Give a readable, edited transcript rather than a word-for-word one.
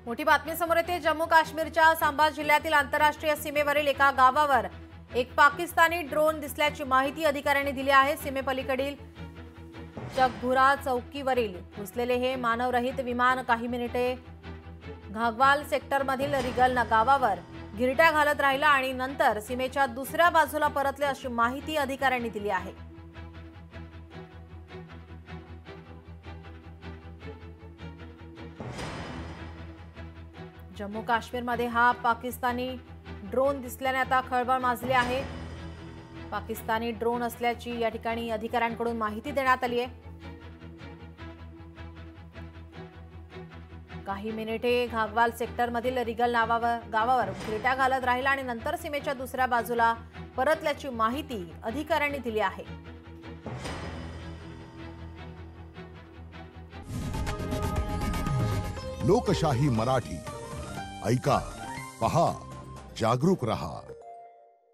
मोठी बातमी समोर येते। जम्मू काश्मीरच्या सांबा जिल्ह्यातील आंतरराष्ट्रीय सीमेवरील एका गावावर एक पाकिस्तानी ड्रोन दिसल्याची माहिती अधिकाऱ्यांनी दिली आहे। सीमेपलीकडील चकभुरा चौकीवरील घुसलेले हे मानवरहित विमान काही मिनिटे घागवाल सेक्टरमधील रिगल गावावर गिरट्या घालत राहिला आणि नंतर सीमेच्या दुसऱ्या बाजूला परतले अशी माहिती अधिकाऱ्यांनी दिली आहे। जम्मू काश्मीरमध्ये हा पाकिस्तानी ड्रोन दिसल्याने आता खळबळ माजली आहे। पाकिस्तानी ड्रोन असल्याची या ठिकाणी अधिकाऱ्यांकडून माहिती देण्यात आली आहे। काही मिनिटे घागवाल सेक्टरमधील रिगल गावावर गिरट्या घालत राहिला आणि नंतर सीमेच्या दुसऱ्या बाजूला परतल्याची माहिती अधिकाऱ्यांनी दिली आहे। लोकशाही मराठी ऐका, पहा, जागरूक रहा।